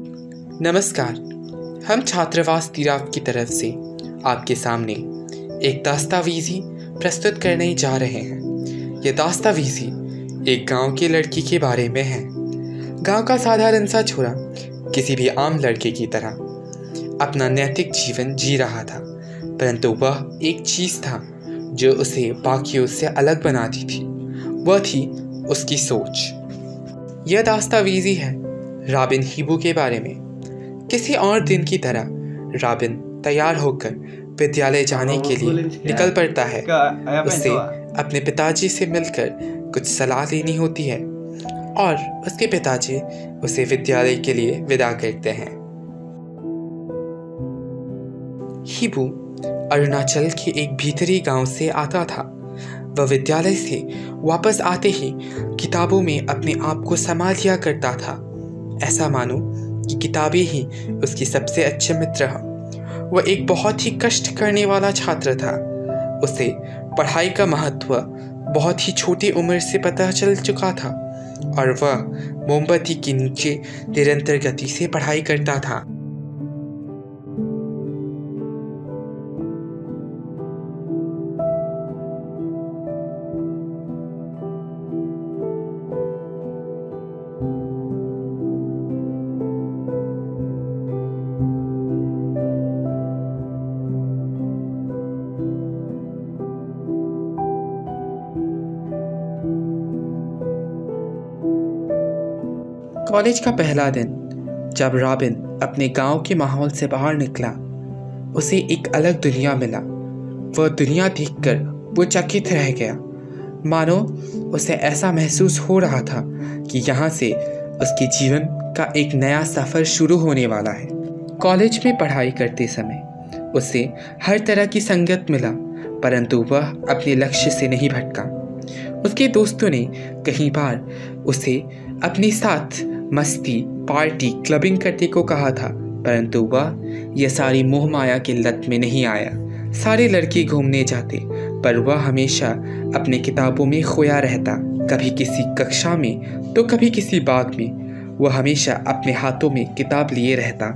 नमस्कार। हम छात्रावास तिराव की तरफ से आपके सामने एक दास्तावीज़ी प्रस्तुत करने जा रहे हैं। ये दास्तावीज़ी एक गांव की लड़की के बारे में है। गांव का साधारण सा छोरा किसी भी आम लड़के की तरह अपना नैतिक जीवन जी रहा था, परंतु वह एक चीज़ था जो उसे बाकियों से अलग बनाती थी। वह थी उसकी सोच। यह दास्तावीज़ी है रॉबिन हीबू के बारे में। किसी और दिन की तरह रॉबिन तैयार होकर विद्यालय जाने के लिए निकल पड़ता है। उसे अपने पिताजी से मिलकर कुछ सलाह लेनी होती है और उसके पिताजी उसे विद्यालय के लिए विदा करते हैं। हीबू अरुणाचल के एक भीतरी गांव से आता था। वह विद्यालय से वापस आते ही किताबों में अपने आप को संभाल लिया करता था। ऐसा मानो कि किताबें ही उसकी सबसे अच्छे मित्र हैं। वह एक बहुत ही कष्ट करने वाला छात्र था। उसे पढ़ाई का महत्व बहुत ही छोटी उम्र से पता चल चुका था और वह मोमबत्ती के नीचे निरंतर गति से पढ़ाई करता था। कॉलेज का पहला दिन जब रॉबिन अपने गांव के माहौल से बाहर निकला, उसे एक अलग दुनिया मिला। वह दुनिया देखकर वो चकित रह गया, मानो उसे ऐसा महसूस हो रहा था कि यहाँ से उसके जीवन का एक नया सफ़र शुरू होने वाला है। कॉलेज में पढ़ाई करते समय उसे हर तरह की संगत मिला, परंतु वह अपने लक्ष्य से नहीं भटका। उसके दोस्तों ने कई बार उसे अपने साथ मस्ती, पार्टी, क्लबिंग करने को कहा था, परंतु वह यह सारी मोह माया की लत में नहीं आया। सारे लड़के घूमने जाते, पर वह हमेशा अपने किताबों में खोया रहता। कभी किसी कक्षा में तो कभी किसी बाग में। वह हमेशा अपने हाथों में किताब लिए रहता।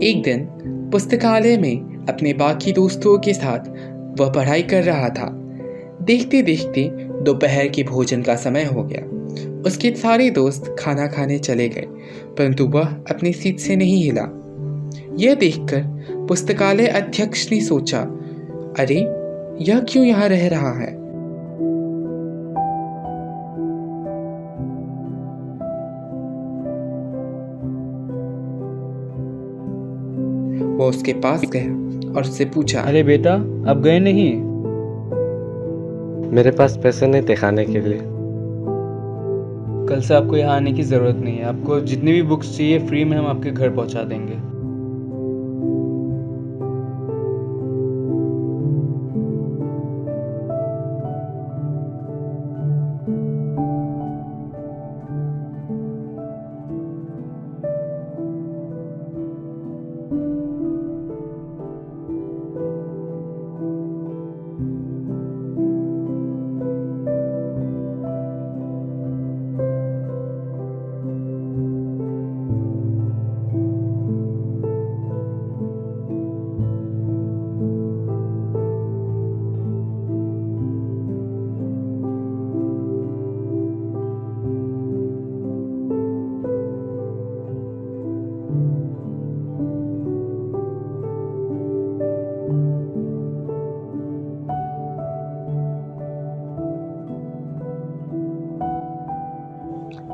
एक दिन पुस्तकालय में अपने बाकी दोस्तों के साथ वह पढ़ाई कर रहा था। देखते देखते दोपहर के भोजन का समय हो गया। उसके सारे दोस्त खाना खाने चले गए, परंतु वह अपनी सीट से नहीं हिला। यह देखकर पुस्तकालय अध्यक्ष ने सोचा, अरे यह क्यों यहाँ रह रहा है। वो उसके पास गया और उससे पूछा, अरे बेटा, अब गए नहीं? मेरे पास पैसे नहीं थे खाने के लिए। कल से आपको यहाँ आने की ज़रूरत नहीं है। आपको जितनी भी बुक्स चाहिए फ्री में हम आपके घर पहुँचा देंगे।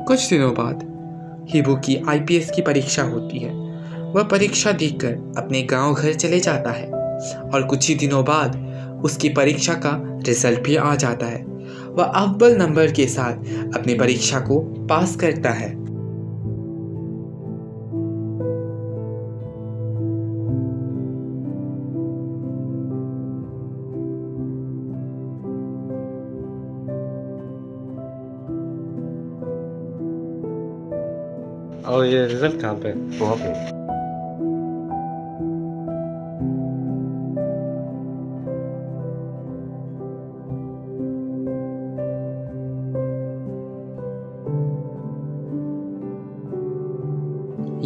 कुछ दिनों बाद हिबू की आईपीएस की परीक्षा होती है। वह परीक्षा देकर अपने गांव घर चले जाता है और कुछ ही दिनों बाद उसकी परीक्षा का रिजल्ट भी आ जाता है। वह अव्वल नंबर के साथ अपनी परीक्षा को पास करता है। और ये रिजल्ट कहाँ पे? वहाँ पे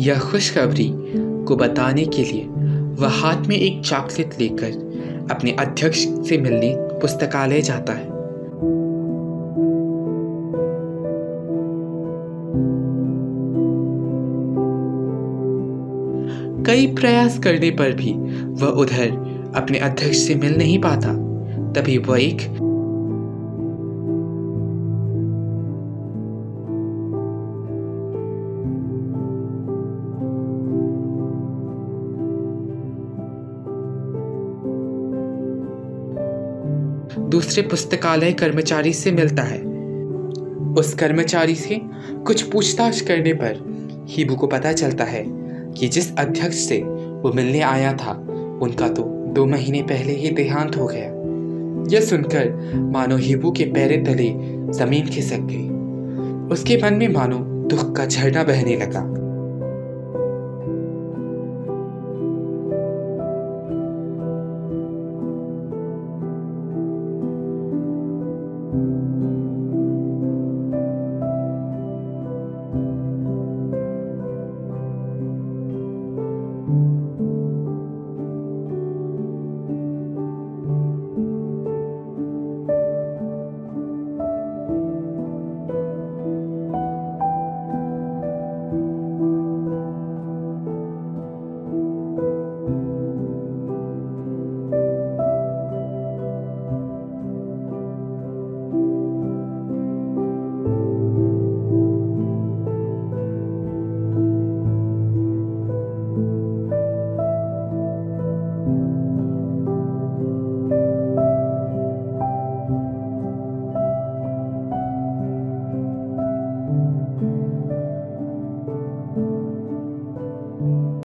यह खुशखबरी को बताने के लिए वह हाथ में एक चॉकलेट लेकर अपने अध्यक्ष से मिलने पुस्तकालय जाता है। कई प्रयास करने पर भी वह उधर अपने अध्यक्ष से मिल नहीं पाता। तभी वह एक दूसरे पुस्तकालय कर्मचारी से मिलता है। उस कर्मचारी से कुछ पूछताछ करने पर हिबू को पता चलता है कि जिस अध्यक्ष से वो मिलने आया था उनका तो 2 महीने पहले ही देहांत हो गया। यह सुनकर मानो हिबू के पैरों तले जमीन खिसक गई। उसके मन में मानो दुख का झरना बहने लगा।